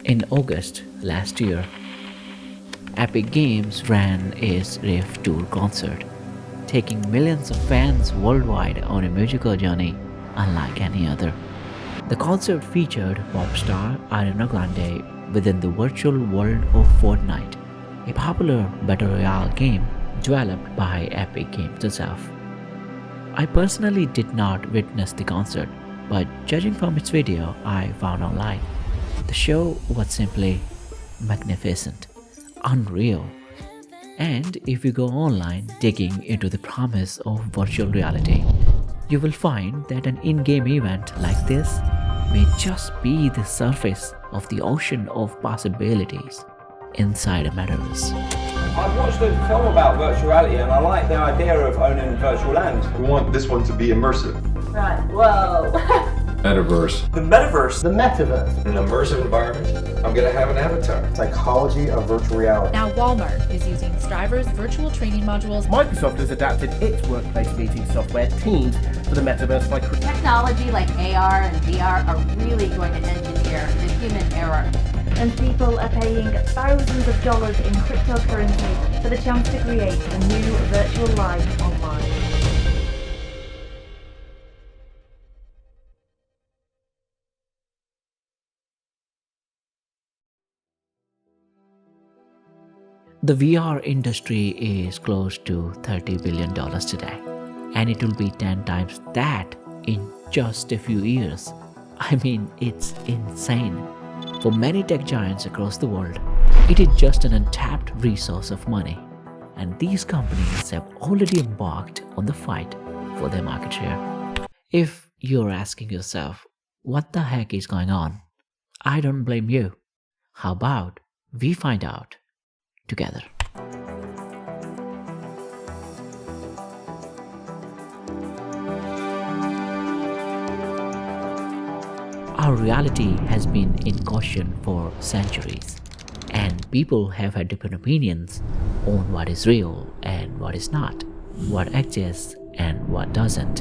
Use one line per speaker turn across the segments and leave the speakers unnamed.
In August last year, Epic Games ran its Rift Tour concert, taking millions of fans worldwide on a musical journey unlike any other. The concert featured pop star Ariana Grande within the virtual world of Fortnite, a popular battle royale game developed by Epic Games itself. I personally did not witness the concert, but judging from its video I found online, the show was simply magnificent, unreal. And if you go online digging into the promise of virtual reality, you will find that an in game event like this may just be the surface of the ocean of possibilities inside a metaverse.
I've watched a film about virtual reality and I like the idea of owning virtual land.
We want this one to be immersive.
Right, whoa.
Metaverse.
The metaverse.
The metaverse.
An immersive environment. I'm gonna have an avatar.
Psychology of virtual reality.
Now Walmart is using Strivers virtual training modules.
Microsoft has adapted its workplace meeting software Teams for the metaverse by creating
Technology like AR and VR are really going to engineer the human error.
And people are paying thousands of dollars in cryptocurrency for the chance to create a new virtual life online.
The VR industry is close to $30 billion today, and it will be 10 times that in just a few years. I mean, it's insane. For many tech giants across the world, it is just an untapped resource of money, and these companies have already embarked on the fight for their market share. If you're asking yourself, what the heck is going on? I don't blame you. How about we find out together? Our reality has been in caution for centuries, and people have had different opinions on what is real and what is not, what exists and what doesn't.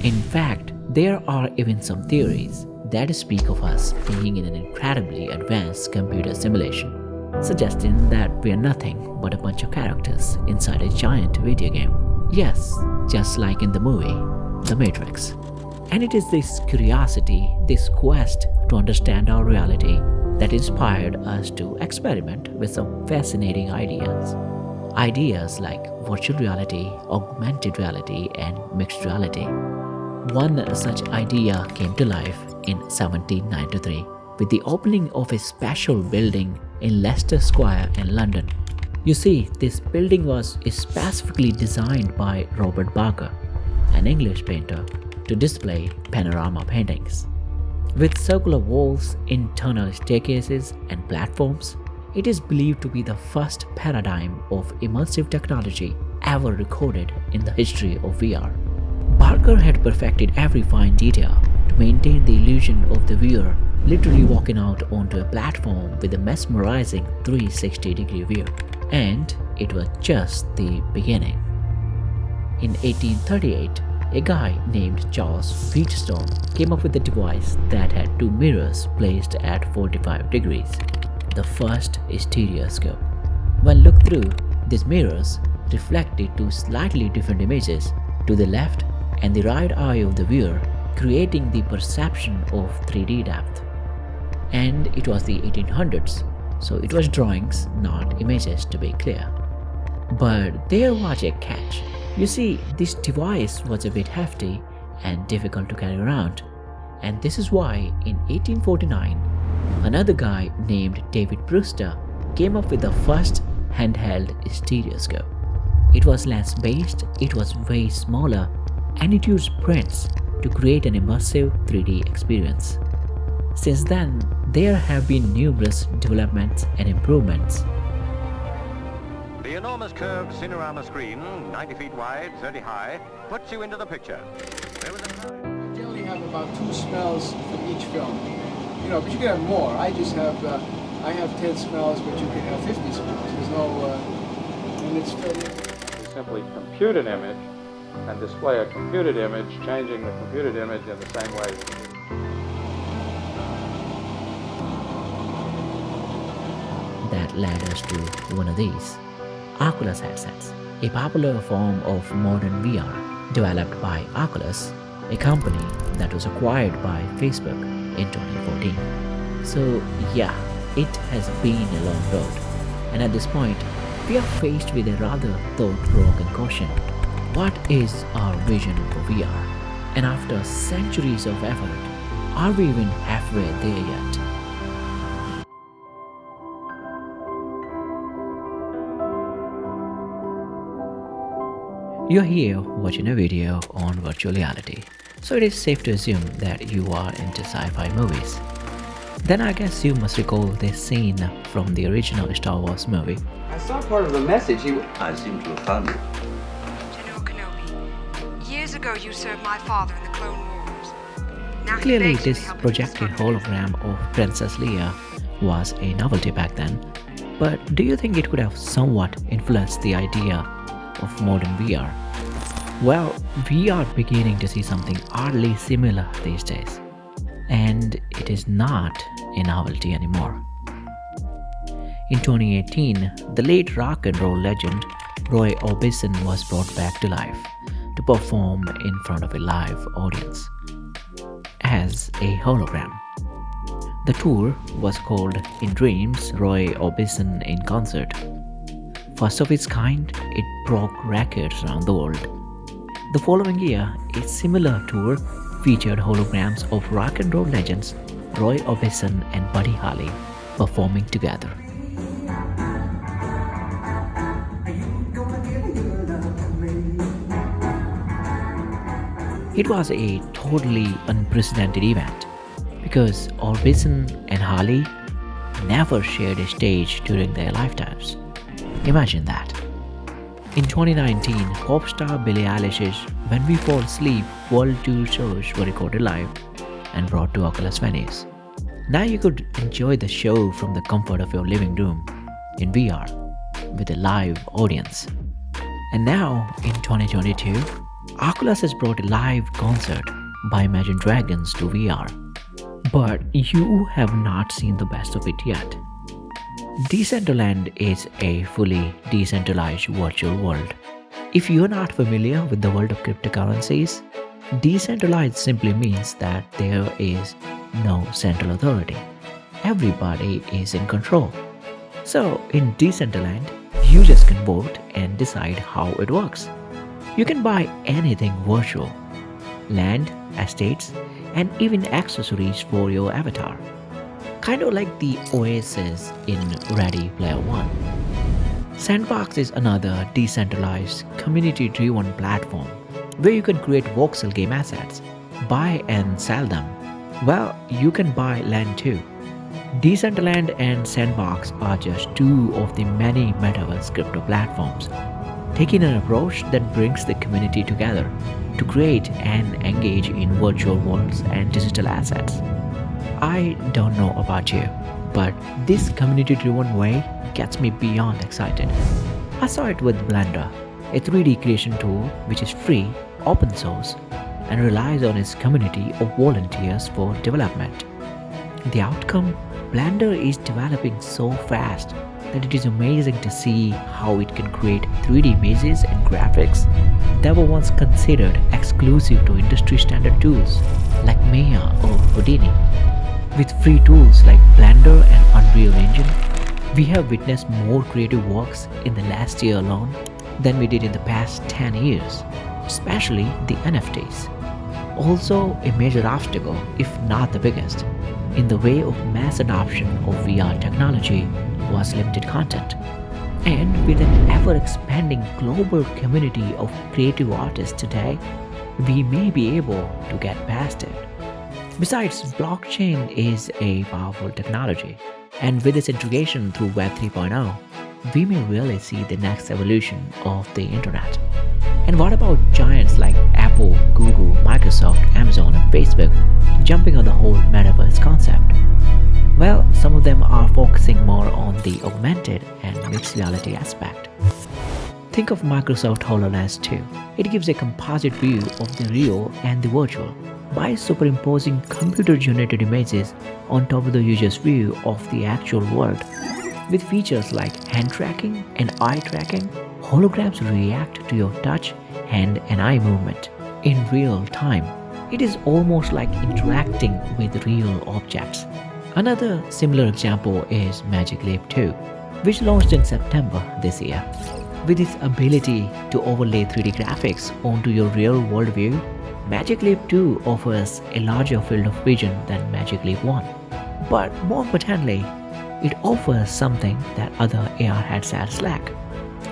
In fact, there are even some theories that speak of us being in an incredibly advanced computer simulation, suggesting that we are nothing but a bunch of characters inside a giant video game. Yes, just like in the movie, The Matrix. And it is this curiosity, this quest to understand our reality that inspired us to experiment with some fascinating ideas. Ideas like virtual reality, augmented reality, and mixed reality. One such idea came to life in 1793 with the opening of a special building in Leicester Square in London. You see, this building was specifically designed by Robert Barker, an English painter, to display panorama paintings. With circular walls, internal staircases, and platforms, it is believed to be the first paradigm of immersive technology ever recorded in the history of VR. Barker had perfected every fine detail to maintain the illusion of the viewer literally walking out onto a platform with a mesmerizing 360-degree view. And it was just the beginning. In 1838, a guy named Charles Wheatstone came up with a device that had two mirrors placed at 45 degrees, the first stereoscope. When looked through, these mirrors reflected two slightly different images to the left and the right eye of the viewer, creating the perception of 3D depth. And it was the 1800s, so it was drawings, not images, to be clear. But there was a catch. You see, this device was a bit hefty and difficult to carry around, and this is why in 1849, another guy named David Brewster came up with the first handheld stereoscope. It was lens-based, it was way smaller, and it used prints to create an immersive 3D experience. Since then, there have been numerous developments and improvements.
The enormous curved Cinerama screen, 90 feet wide, 30 high, puts you into the picture.
You generally have about 2 smells from each film. You know, but you can have more. I have 10 smells, but you can have 50 smells. There's no, and it's fairly...
Simply compute an image and display a computed image, changing the computed image in the same way.
that led us to one of these, Oculus headsets, a popular form of modern VR developed by Oculus, a company that was acquired by Facebook in 2014. So yeah, it has been a long road, and at this point, we are faced with a rather thought-provoking question. What is our vision for VR? And after centuries of effort, are we even halfway there yet? You're here watching a video on virtual reality, so it is safe to assume that you are into sci-fi movies. Then I guess you must recall this scene from the original Star Wars movie.
I saw part of the message.
I seem to have found it.
General Kenobi, years ago you served my father in the Clone Wars. Now
Clearly, this projected hologram of Princess Leia was a novelty back then, but do you think it could have somewhat influenced the idea of modern VR? Well, we are beginning to see something oddly similar these days, and it is not a novelty anymore. In 2018, the late rock and roll legend Roy Orbison was brought back to life to perform in front of a live audience as a hologram. The tour was called In Dreams, Roy Orbison in Concert. First of its kind, it broke records around the world. The following year, a similar tour featured holograms of rock and roll legends Roy Orbison and Buddy Holly performing together. It was a totally unprecedented event because Orbison and Holly never shared a stage during their lifetimes. Imagine that. In 2019, pop star Billie Eilish's When We Fall Asleep World Tour shows were recorded live and brought to Oculus venues. Now you could enjoy the show from the comfort of your living room in VR with a live audience. And now, in 2022, Oculus has brought a live concert by Imagine Dragons to VR. But you have not seen the best of it yet. Decentraland is a fully decentralized virtual world. If you're not familiar with the world of cryptocurrencies, decentralized simply means that there is no central authority. Everybody is in control. So in Decentraland, you just can vote and decide how it works. You can buy anything virtual: land, estates, and even accessories for your avatar. Kind of like the Oasis in Ready Player One. Sandbox is another decentralized, community-driven platform where you can create voxel game assets, buy and sell them. Well, you can buy land too. Decentraland and Sandbox are just two of the many metaverse crypto platforms, taking an approach that brings the community together to create and engage in virtual worlds and digital assets. I don't know about you, but this community-driven way gets me beyond excited. I saw it with Blender, a 3D creation tool which is free, open source, and relies on its community of volunteers for development. The outcome? Blender is developing so fast that it is amazing to see how it can create 3D images and graphics that were once considered exclusive to industry-standard tools like Maya or Houdini. With free tools like Blender and Unreal Engine, we have witnessed more creative works in the last year alone than we did in the past 10 years, especially the NFTs. Also, a major obstacle, if not the biggest, in the way of mass adoption of VR technology was limited content. And with an ever-expanding global community of creative artists today, we may be able to get past it. Besides, blockchain is a powerful technology, and with its integration through Web 3.0, we may really see the next evolution of the internet. And what about giants like Apple, Google, Microsoft, Amazon, and Facebook jumping on the whole metaverse concept? Well, some of them are focusing more on the augmented and mixed reality aspect. Think of Microsoft HoloLens 2. It gives a composite view of the real and the virtual by superimposing computer-generated images on top of the user's view of the actual world. With features like hand tracking and eye tracking, holograms react to your touch, hand and eye movement in real time. It is almost like interacting with real objects. Another similar example is Magic Leap 2, which launched in September this year. With its ability to overlay 3D graphics onto your real-world view, Magic Leap 2 offers a larger field of vision than Magic Leap 1. But more importantly, it offers something that other AR headsets lack,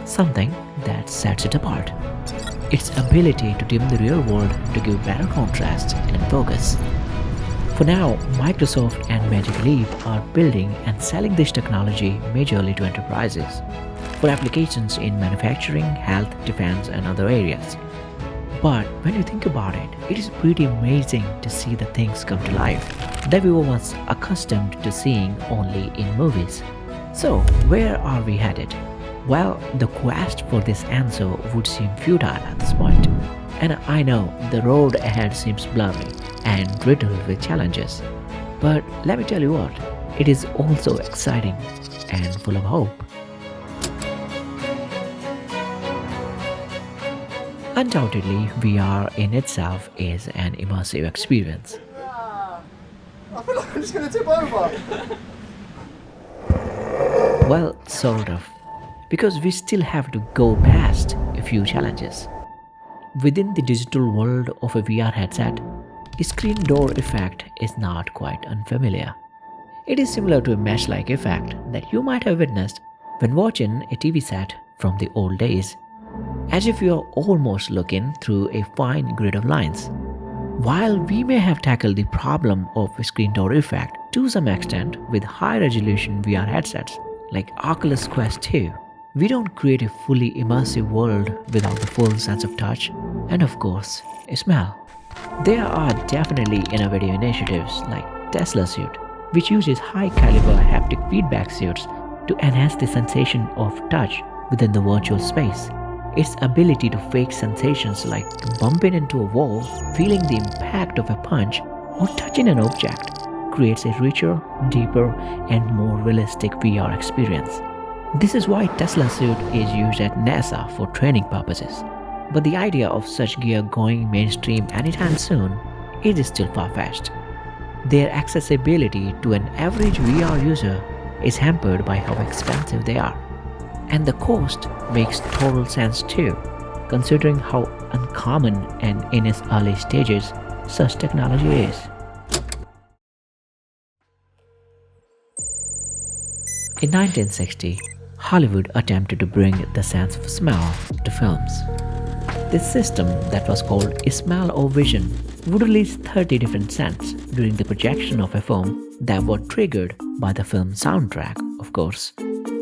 something that sets it apart. Its ability to dim the real world to give better contrast and focus. For now, Microsoft and Magic Leap are building and selling this technology majorly to enterprises for applications in manufacturing, health, defense, and other areas. But when you think about it, it is pretty amazing to see the things come to life that we were once accustomed to seeing only in movies. So, where are we headed? Well, the quest for this answer would seem futile at this point. And I know the road ahead seems blurry and riddled with challenges. But let me tell you what, it is also exciting and full of hope. Undoubtedly, VR in itself is an immersive experience.
I feel like I'm just going to tip over.
Well, sort of. Because we still have to go past a few challenges. Within the digital world of a VR headset, a screen door effect is not quite unfamiliar. It is similar to a mesh-like effect that you might have witnessed when watching a TV set from the old days, as if you are almost looking through a fine grid of lines. While we may have tackled the problem of a screen door effect to some extent with high-resolution VR headsets like Oculus Quest 2, we don't create a fully immersive world without the full sense of touch and, of course, a smell. There are definitely innovative initiatives like Tesla Suit, which uses high-caliber haptic feedback suits to enhance the sensation of touch within the virtual space. Its ability to fake sensations like bumping into a wall, feeling the impact of a punch, or touching an object creates a richer, deeper, and more realistic VR experience. This is why Tesla Suit is used at NASA for training purposes. But the idea of such gear going mainstream anytime soon is still far-fetched. Their accessibility to an average VR user is hampered by how expensive they are. And the cost makes total sense too, considering how uncommon and in its early stages such technology is. In 1960, Hollywood attempted to bring the sense of smell to films. This system, that was called Smell-O-Vision, would release 30 different scents during the projection of a film that were triggered by the film soundtrack, of course.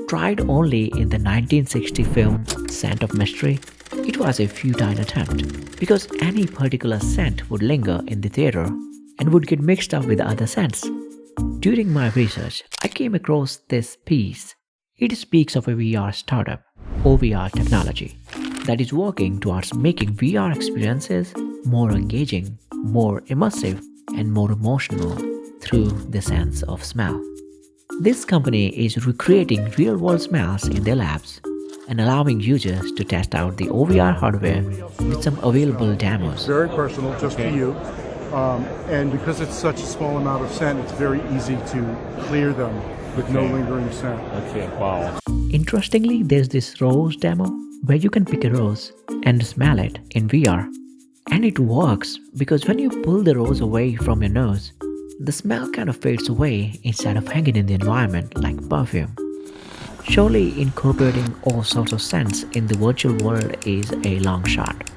Tried only in the 1960 film Scent of Mystery, it was a futile attempt because any particular scent would linger in the theater and would get mixed up with other scents. During my research, I came across this piece. It speaks of a VR startup, OVR Technology, that is working towards making VR experiences more engaging, more immersive, and more emotional through the sense of smell. This company is recreating real-world smells in their labs and allowing users to test out the OVR hardware with some available demos.
Very personal, just for you. And because it's such a small amount of scent, it's very easy to clear them with no lingering scent.
Okay, wow.
Interestingly, there's this rose demo where you can pick a rose and smell it in VR. And it works because when you pull the rose away from your nose, the smell kind of fades away instead of hanging in the environment like perfume. Surely incorporating all sorts of scents in the virtual world is a long shot.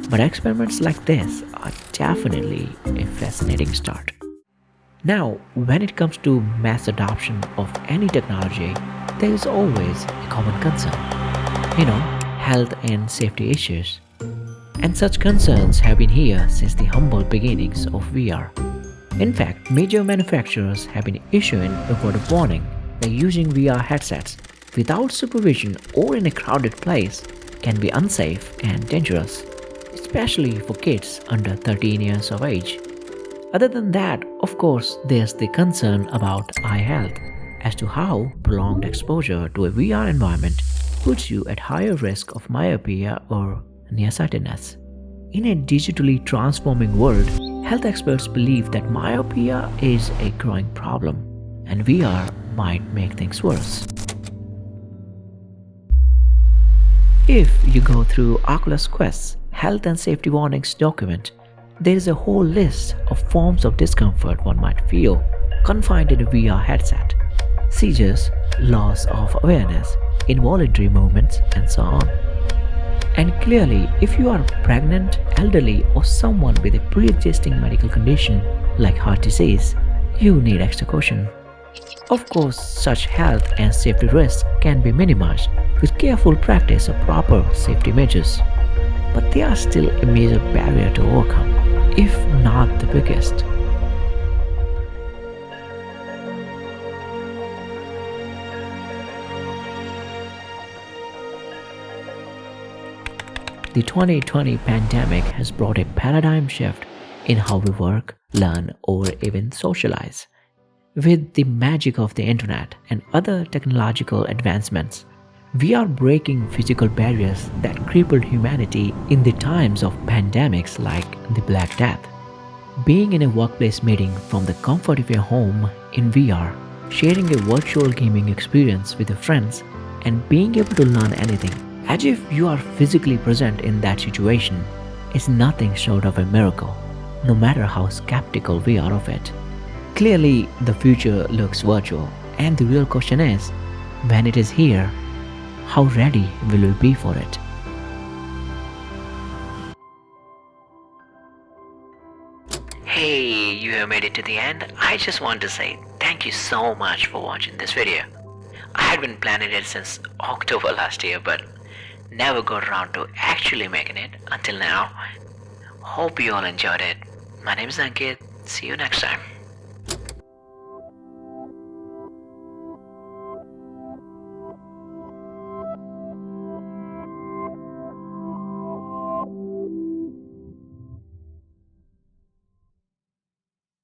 But experiments like this are definitely a fascinating start. Now, when it comes to mass adoption of any technology, there is always a common concern. Health and safety issues. And such concerns have been here since the humble beginnings of VR. In fact, major manufacturers have been issuing a word of warning that using VR headsets without supervision or in a crowded place can be unsafe and dangerous, especially for kids under 13 years of age. Other than that, of course, there's the concern about eye health, as to how prolonged exposure to a VR environment puts you at higher risk of myopia or nearsightedness. In a digitally transforming world, health experts believe that myopia is a growing problem, and VR might make things worse. If you go through Oculus Quest's Health and Safety Warnings document, there is a whole list of forms of discomfort one might feel confined in a VR headset: seizures, loss of awareness, involuntary movements, and so on. And clearly, if you are pregnant, elderly, or someone with a pre-existing medical condition like heart disease, you need extra caution. Of course, such health and safety risks can be minimized with careful practice of proper safety measures, but they are still a major barrier to overcome, if not the biggest. The 2020 pandemic has brought a paradigm shift in how we work, learn, or even socialize. With the magic of the internet and other technological advancements, we are breaking physical barriers that crippled humanity in the times of pandemics like the Black Death. Being in a workplace meeting from the comfort of your home in VR, sharing a virtual gaming experience with your friends, and being able to learn anything as if you are physically present in that situation is nothing short of a miracle, no matter how skeptical we are of it. Clearly, the future looks virtual, and the real question is, when it is here, how ready will we be for it? Hey, you have made it to the end. I just want to say thank you so much for watching this video. I had been planning it since October last year, but never got around to actually making it until now. Hope you all enjoyed it. My name is Ankit. See you next time.